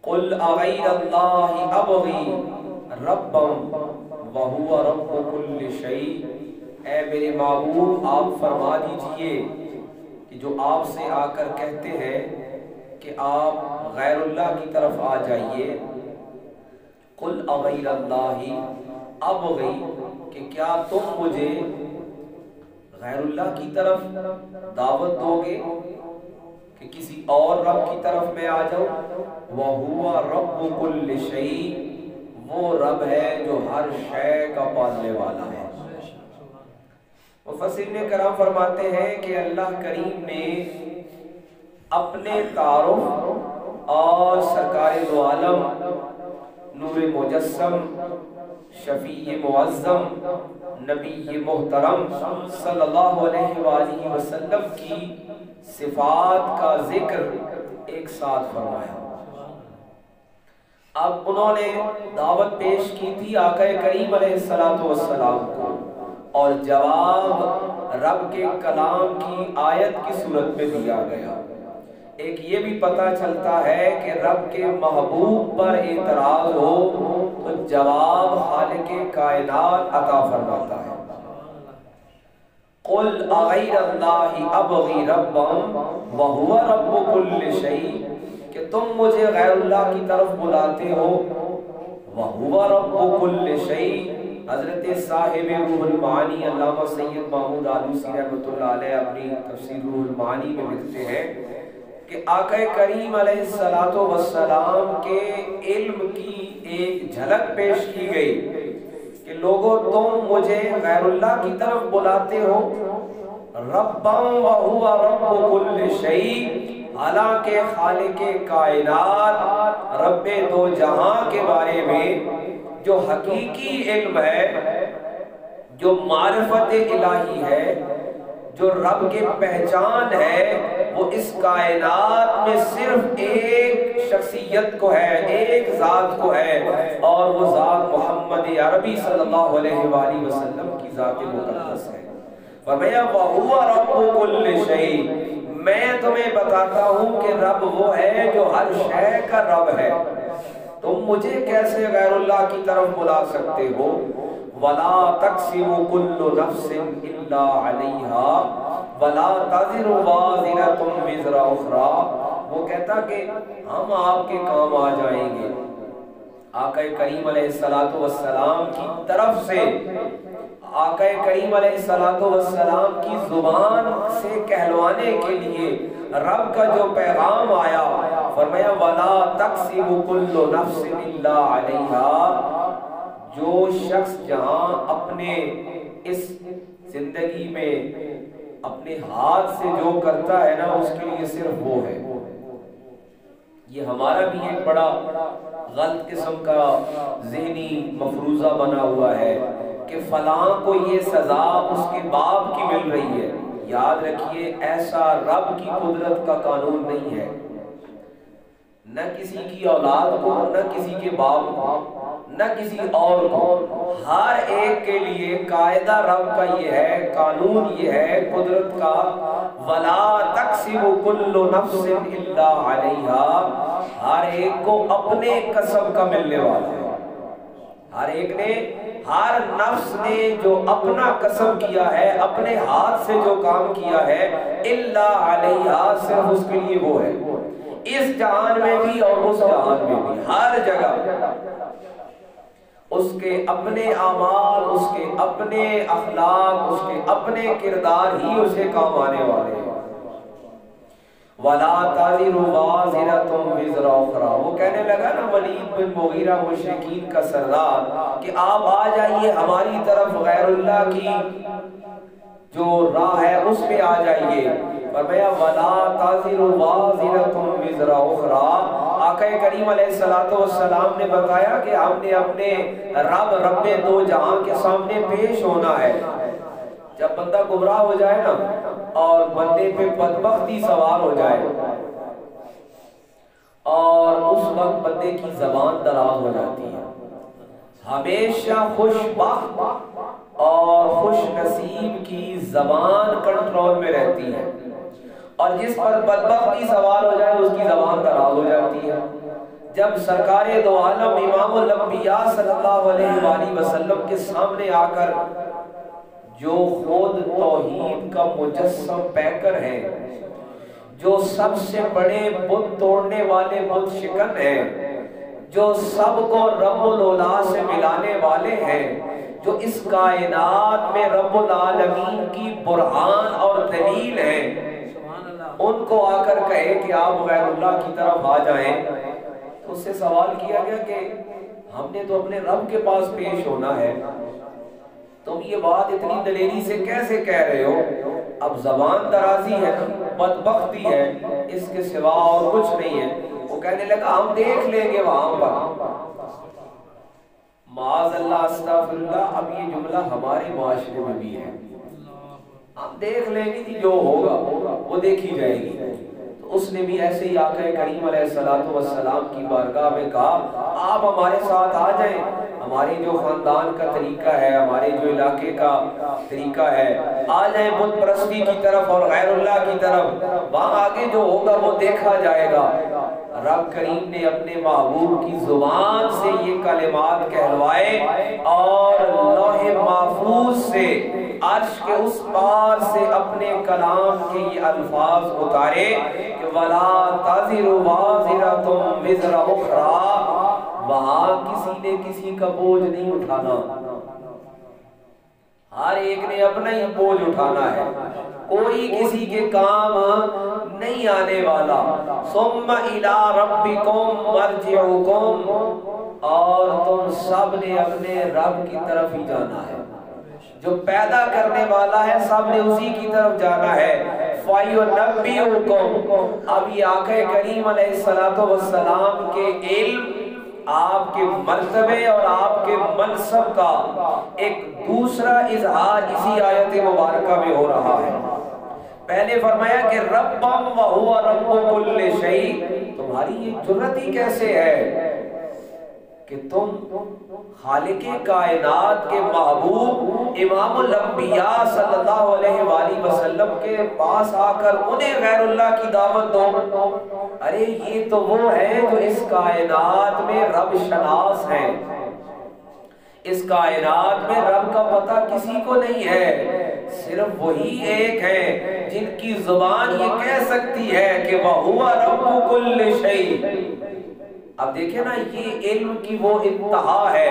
قل اغیر اللہ ابغی ربا وہو رب کل شیء، اے میرے معبود آپ فرما دیجئے کہ جو آپ سے آ کر کہتے ہیں کہ آپ غیر اللہ کی طرف آ جائیے، قل اغیر اللہ ابغی، کہ کیا تم مجھے غیر اللہ کی طرف دعوت دو گے کہ کسی اور رب کی طرف میں آ جاؤں؟ وَهُوَ رَبُّ كُلِّ شَيْءٍ، وہ رب ہے جو ہر شے کا پالنے والا ہے۔ مفسرین کرام فرماتے ہیں کہ اللہ کریم نے اپنے تعارف اور سرکار دو عالم نور مجسم شفیع معظم نبی محترم صلی اللہ علیہ وآلہ وسلم کی صفات کا ذکر ایک ساتھ فرمایا۔ اب انہوں نے دعوت پیش کی تھی آقا کریم علیہ السلام کو، اور جواب رب کے کلام کی آیت کی صورت میں دیا گیا۔ ایک یہ بھی پتہ چلتا ہے کہ رب کے محبوب پر اعتراض ہو تو جواب خالق کائنات عطا فرماتا ہے۔ قل اغیر اللہ ابغی ربا وہو رب کل شیء، کہ تم مجھے غیر اللہ کی طرف بلاتے ہو، وہو رب کل شیء۔ حضرت صاحب روح المعانی علامہ سید محمود آلوسی رحمۃ اللہ علیہ اپنی تفسیر روح المعانی میں لکھتے ہیں کہ آقا کریم علیہ السلام کے علم کی ایک جھلک پیش کی گئی کہ لوگوں تم مجھے غیر اللہ کی طرف بلاتے ہو، ربا وہو رب کل شیء، حالانکہ خالق کائنات رب دو جہاں کے بارے میں جو حقیقی علم ہے، جو معرفت الہی ہے، جو رب کے پہچان ہے، وہ اس کائنات میں صرف ایک شخصیت کو ہے، ایک ذات کو ہے، اور وہ ذات محمد عربی صلی اللہ علیہ وآلہ وسلم کی ذات مقدس ہے۔ فرمایا وَهُوَ رَبُّ كُلِّ شَيْءٍ، میں تمہیں بتاتا ہوں کہ رب وہ ہے جو ہر شے کا رب ہے، تم مجھے کیسے غیر اللہ کی طرف بلا سکتے ہو؟ وَلَا تَقْسِمُ كُلُّ نَفْسٍ إِلَّا عَلَيْهَا وَلَا تَذِرُ وَازِرَةٌ وِزْرَ أُخْرَى، وہ کہتا کہ ہم آپ کے کام آ جائیں گے۔ آقا کریم علیہ السلام کی طرف سے، آقا کریم علیہ السلام کی زبان سے کہلوانے کے لیے رب کا جو پیغام آیا، فرمایا وَلَا تَقْسِمُ كُلُّ نَفْسٍ إِلَّا عَلَيْهَا، جو شخص جہاں اپنے اس زندگی میں اپنے ہاتھ سے جو کرتا ہے نا، اس کے لیے صرف وہ ہے۔ یہ ہمارا بھی ایک بڑا غلط قسم کا ذہنی مفروضہ بنا ہوا ہے کہ فلاں کو یہ سزا اس کے باپ کی مل رہی ہے۔ یاد رکھیے ایسا رب کی قدرت کا قانون نہیں ہے، نہ کسی کی اولاد کو، نہ کسی کے باپ کو، نہ کسی اور کو، ہر ایک کے لیے قاعدہ رب کا یہ ہے، قانون یہ ہے قدرت کا، وَلَا تَقْسِمُ كُلُّ نَفْسٍ إِلَّا عَلَيْهَا، ہر ایک کو اپنے کسب کا ملنے والا ہے، ہر ایک نے، ہر نفس نے جو اپنا کسب کیا ہے، اپنے ہاتھ سے جو کام کیا ہے، إِلَّا عَلَيْهَا، صرف اس کے لیے وہ ہے، اس جہان میں بھی اور اس جہان میں بھی، ہر جگہ اس کے اپنے اعمال، اس کے اپنے اخلاق، اس کے اپنے کردار ہی اسے کام آنے والے ہیں۔ وَلَا تَذِرُ وَازِرَةٌ وِزْرَ أُخْرَى، وہ کہنے لگا نا ولید بن مغیرہ مشرکین کا سردار کہ آپ آ جائیے ہماری طرف، غیر اللہ کی جو راہ ہے اس پہ آ جائیے۔ فرمایا وَلَا تَذِرُ وَازِرَةٌ وِزْرَ أُخْرَى، آقا کریم علیہ السلام نے بتایا کہ ہم نے اپنے رب دو جہاں کے سامنے پیش ہونا ہے۔ جب بندہ گمراہ ہو جائے نا اور بندے پہ بدبختی سوار ہو جائے اور اس وقت بندے کی زبان دراز ہو جاتی ہے، ہمیشہ خوش بخت اور خوش نصیب کی زبان کنٹرول میں رہتی ہے، اور جس پر بدبختی سوار ہو جائے اس کی زبان دراز ہو جاتی ہے۔ جب سرکار دو عالم امام الانبیاء صلی اللہ علیہ وآلہ وسلم کے سامنے آ کر جو خود توحید کا مجسم پیکر ہے، جو سب سے بڑے بت توڑنے والے بت شکن ہیں، جو سب کو رب العلا سے ملانے والے ہیں، جو اس کائنات میں رب العالمین کی برہان اور دلیل ہے، ان کو آ کر کہے کہ آپ غیر اللہ کی طرف آ جائیں، تو اس سے سوال کیا گیا کہ ہم نے تو اپنے رب کے پاس پیش ہونا ہے، تم یہ بات اتنی دلیری سے کیسے کہہ رہے ہو؟ اب زبان درازی ہے، بدبختی ہے، اس کے سوا اور کچھ نہیں ہے۔ وہ کہنے لگا ہم دیکھ لیں گے وہاں پر۔ معاذ اللہ استغفر اللہ، اب یہ جملہ ہمارے معاشرے میں بھی ہے، ہم دیکھ لیں گے کہ جو ہوگا وہ دیکھی جائے گی۔ تو اس نے بھی ایسے ہی آقا کریم علیہ السلام کی بارگاہ میں کہا آپ ہمارے ساتھ آ جائیں، ہمارے جو خاندان کا طریقہ ہے، ہمارے جو علاقے کا طریقہ ہے، آ جائیں بت پرستی کی طرف اور غیر اللہ کی طرف، وہاں آگے جو ہوگا وہ دیکھا جائے گا۔ رب کریم نے اپنے محبوب کی زبان سے یہ کلمات کہلوائے اور لوح محفوظ سے عرش کے اس پار سے اپنے کلام کے یہ الفاظ اتارے کہ وَلَا تَزِرُ وَازِرَةٌ وِزْرَ أُخْرَى، وہاں کسی نے کسی کا بوجھ نہیں اٹھانا، ہر ایک نے اپنا ہی بوجھ اٹھانا ہے، کوئی کسی کے کام نہیں آنے والا۔ ثُمَّ إِلَىٰ رَبِّكُمْ مَرْجِعُكُمْ، اور تم سب نے اپنے رب کی طرف ہی جانا ہے، جو پیدا کرنے والا ہے سب نے اسی کی طرف جانا ہے۔ فَيُنَبِّئُكُمْ، اب یہ آقا کریم علیہ السلام کے علم، آپ کے مرتبے اور آپ کے منصب کا ایک دوسرا اظہار اسی آیت مبارکہ میں ہو رہا ہے۔ پہلے فرمایا کہ ربم وہو رب کل شیء، تمہاری یہ جرت ہی کیسے ہے کہ تم خالق کائنات کے محبوب امام الانبیاء صلی اللہ علیہ وآلہ وسلم کے پاس آ کر انہیں غیر اللہ کی دعوت دو؟ ارے یہ تو وہ ہے جو اس کائنات میں رب شناس ہیں، اس کائنات میں رب کا پتہ کسی کو نہیں ہے، صرف وہی ایک ہے جن کی زبان یہ کہہ سکتی ہے کہ وَهُوَ رَبُّ كُلِّ شَيْءٍ۔ اب دیکھیں نا، یہ علم کی وہ انتہا ہے۔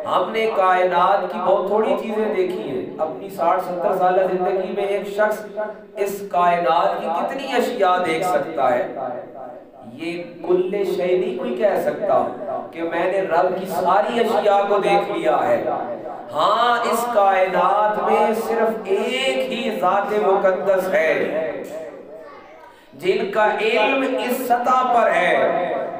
ہم نے کائنات کی بہت تھوڑی چیزیں دیکھی ہیں، اپنی 60-70 سالہ زندگی میں ایک شخص اس کائنات کی کتنی اشیاء دیکھ سکتا ہے؟ یہ کل شے نہیں کوئی کہہ سکتا کہ میں نے رب کی ساری اشیاء کو دیکھ لیا ہے۔ ہاں، اس کائنات میں صرف ایک ہی ذات مقدس ہے جن کا علم اس سطح پر ہے،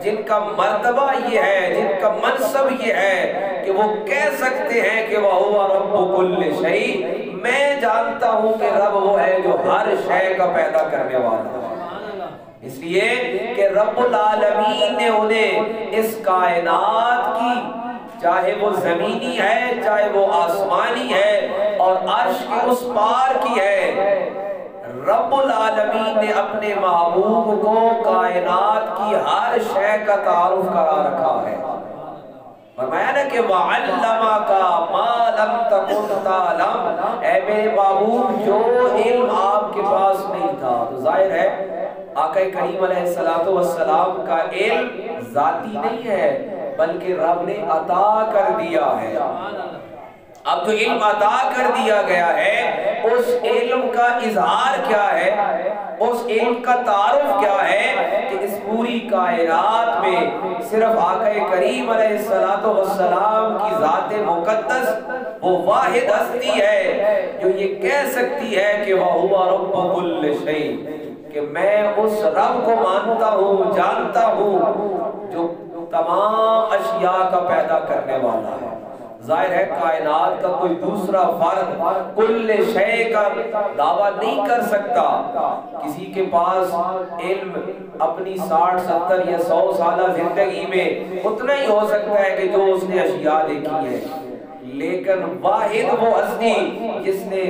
جن کا مرتبہ یہ ہے، جن کا منصب یہ ہے کہ وہ کہہ سکتے ہیں کہ وَهُوَ رَبُّ كُلِّ شَيْءٍ، میں جانتا ہوں کہ رب وہ ہے جو ہر شے کا پیدا کرنے والا ہے۔ اس لیے کہ رب العالمین نے انہیں اس کائنات کی، چاہے وہ زمینی ہے چاہے وہ آسمانی ہے اور عرش کے اس پار کی ہے، رب العالمین نے اپنے محبوب کو کائنات کی ہر شے کا تعارف کرا رکھا ہے۔ فرمایا نا کہ وَعَلَّمَكَ مَا لَمْ تَكُنْ تَعْلَمْ، اے میرے محبوب جو علم آپ کے پاس نہیں تھا۔ تو ظاہر ہے آقا کریم علیہ السلام کا علم ذاتی نہیں ہے بلکہ رب نے عطا کر دیا ہے۔ اب جو علم عطا کر دیا گیا ہے، اس علم کا اظہار کیا ہے، اس علم کا تعارف کیا ہے کہ اس پوری کائنات میں صرف آقا کریم علیہ السلام کی ذات مقدس وہ واحد ہستی ہے جو یہ کہہ سکتی ہے کہ وَهُوَ رَبُّ كُلِّ شَيْءٍ، کہ میں اس رب کو مانتا ہوں، جانتا ہوں جو تمام اشیاء کا پیدا کرنے والا ہے۔ ظاہر ہے کائنات کا کوئی دوسرا فرد کل شے کا دعویٰ نہیں کر سکتا۔ کسی کے پاس علم اپنی 60-70 یا 100 سالہ زندگی میں اتنا ہی ہو سکتا ہے کہ جو اس نے اشیاء دیکھی ہے، لیکن واحد وہ ہستی جس نے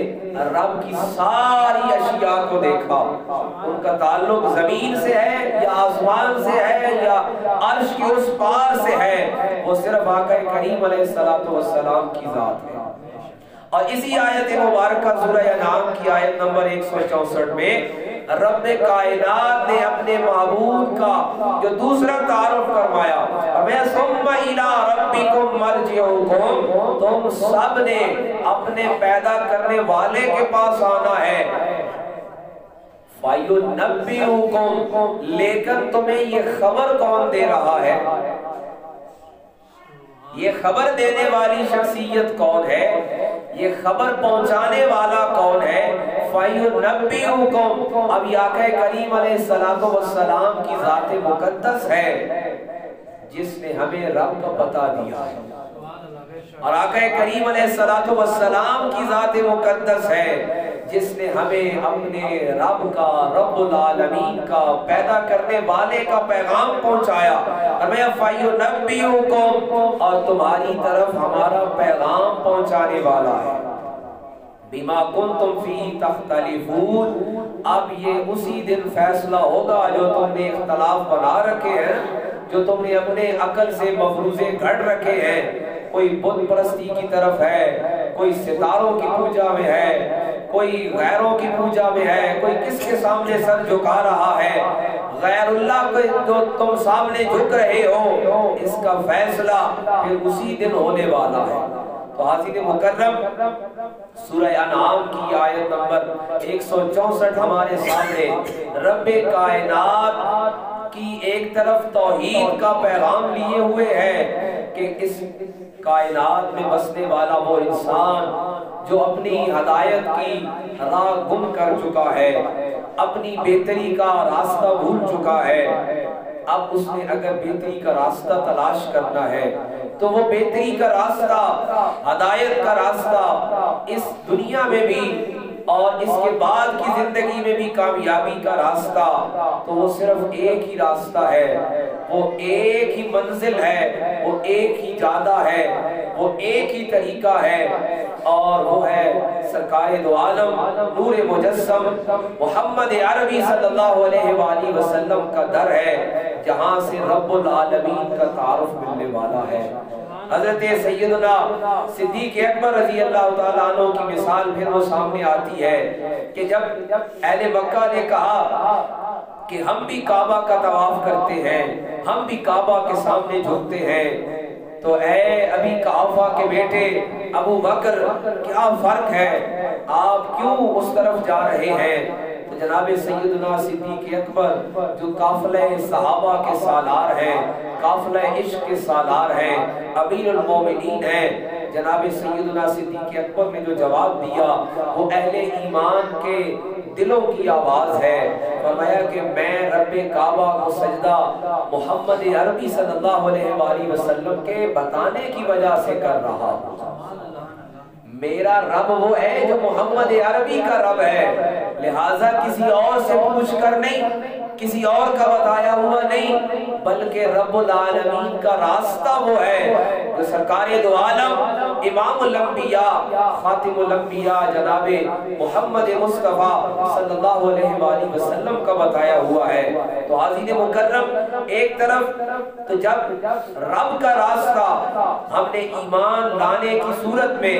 رب کی ساری اشیاء کو دیکھا، ان کا تعلق زمین سے ہے یا آسمان سے ہے یا عرش کی اس پار سے ہے، وہ صرف آقا کریم علیہ السلام کی ذات ہے۔ اور اسی آیت مبارکہ سورہ انعام کی آیت نمبر 164 میں رب کائنات نے اپنے معبود کا جو دوسرا تعارف فرمایا، میں ثم الی ربکم مرجعکم، تم سب نے اپنے پیدا کرنے والے کے پاس آنا ہے، فَيُنَبِّئُكُمْ، لیکن تمہیں یہ خبر کون دے رہا ہے؟ یہ خبر دینے والی شخصیت کون ہے؟ یہ خبر پہنچانے والا کون ہے؟ فَيُنَبِّئُكُمْ، اب آقا کریم علیہ السلام کی ذات مقدس ہے جس نے ہمیں رب کا پتہ دیا ہے، اور آقا کریم علیہ السلام کی ذات مقدس ہے جس نے ہمیں اپنے رب کا، رب العالمین کا، پیدا کرنے والے کا پیغام پہنچایا، اور میں فَيُنَبِّئُكُمْ، اور تمہاری طرف ہمارا پیغام پہنچانے والا ہے، بِمَا كُنْتُمْ فِيهِ تَخْتَلِفُونَ، اب یہ اسی دن فیصلہ ہوگا جو تم نے اختلاف بنا رکھے ہیں، جو تم نے اپنے عقل سے مفروضے گھڑ رکھے ہیں، کوئی بت پرستی کی طرف ہے، کوئی ستاروں کی پوجا میں ہے، کوئی غیروں کی پوجا میں ہے، کوئی کس کے سامنے سر جھکا رہا ہے، غیر اللہ کو جو تم سامنے جھک رہے ہو، اس کا فیصلہ پھر اسی دن ہونے والا ہے۔ تو حاضرین مکرم، سورہ انعام کی آیت نمبر 164 ہمارے سامنے رب کائنات کی ایک طرف توحید کا پیغام لیے ہوئے ہے کہ اس کائنات میں بسنے والا وہ انسان جو اپنی ہدایت کی راہ گم کر چکا ہے، اپنی بہتری کا راستہ بھول چکا ہے، اب اس نے اگر بہتری کا راستہ تلاش کرنا ہے تو وہ بہتری کا راستہ، ہدایت کا راستہ اس دنیا میں بھی اور اس کے بعد کی زندگی میں بھی کامیابی کا راستہ، تو وہ صرف ایک ہی راستہ ہے، وہ ایک ہی منزل ہے، وہ ایک ہی جادہ ہے، وہ ایک ہی طریقہ ہے، اور وہ ہے سرکار دو عالم نور مجسم محمد عربی صلی اللہ علیہ وآلہ وسلم کا در ہے، جہاں سے رب العالمین کا تعارف ملنے والا ہے۔ حضرت سیدنا صدیق اکبر رضی اللہ تعالیٰ عنہ کی مثال پھر وہ سامنے آتی ہے کہ جب اہل مکہ نے کہا کہ ہم بھی کعبہ کا طواف کرتے ہیں، ہم بھی کعبہ کے سامنے جھکتے ہیں، تو اے ابی قحافہ کے بیٹے ابو بکر، کیا فرق ہے، آپ کیوں اس طرف جا رہے ہیں؟ تو جناب سیدنا صدیق اکبر جو قافلہ صحابہ کے سالار ہیں، قافلہ عشق کے سالار ہیں، امیر المومنین ہیں، جناب سیدنا صدیق اکبر نے جو جواب دیا وہ اہل ایمان کے دلوں کی آواز ہے، فرمایا کہ میں رب کعبہ کو سجدہ محمد عربی صلی اللہ علیہ وآلہ وسلم کے بتانے کی وجہ سے کر رہا ہوں، میرا رب وہ ہے جو محمد عربی کا رب ہے، لہٰذا کسی اور سے پوچھ کر نہیں، کسی اور کا بتایا ہوا نہیں، بلکہ رب العالمین کا راستہ وہ ہے جو سرکار دو عالم امام الانبیاء خاتم الانبیاء جناب محمد مصطفیٰ صلی اللہ علیہ وآلہ وسلم کا بتایا ہوا ہے۔ تو حاضرین مکرم، ایک طرف تو جب رب کا راستہ ہم نے ایمان لانے کی صورت میں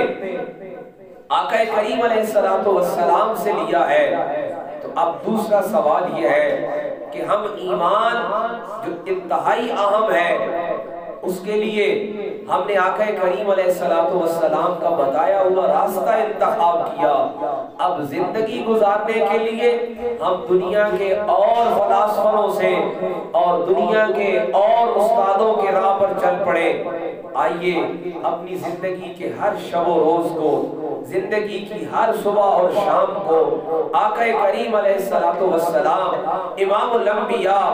آقا کریم علیہ السلام سے لیا ہے، تو اب دوسرا سوال یہ ہے کہ ہم ایمان جو انتہائی اہم ہے اس کے لیے ہم نے آقا کریم علیہ السلام کا بتایا ہوا راستہ انتخاب کیا، اب زندگی گزارنے کے لیے ہم دنیا کے اور فلاسفوں سے اور دنیا کے اور استادوں کے راہ پر چل پڑے۔ آئیے اپنی زندگی کے ہر شب و روز کو زندگی کی ہر صبح اور شام کو آقا کریم علیہ السلام امام الانبیاء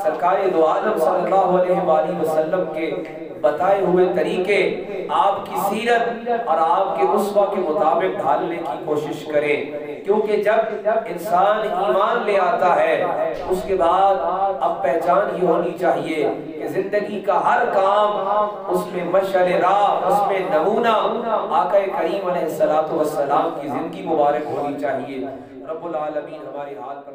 سرکار دو عالم صلی اللہ علیہ وآلہ وسلم کے بتائے ہوئے طریقے آپ کی سیرت اور آپ کے اسوہ کے مطابق ڈھالنے کی کوشش کریں، کیونکہ جب انسان ایمان لے آتا ہے اس کے بعد اب پہچان ہی ہونی چاہیے کہ زندگی کا ہر کام اس میں مشعل راہ، اس میں نمونہ آقا کریم علیہ السلام کی زندگی مبارک ہونی چاہیے۔ رب العالمین ہماری حال پر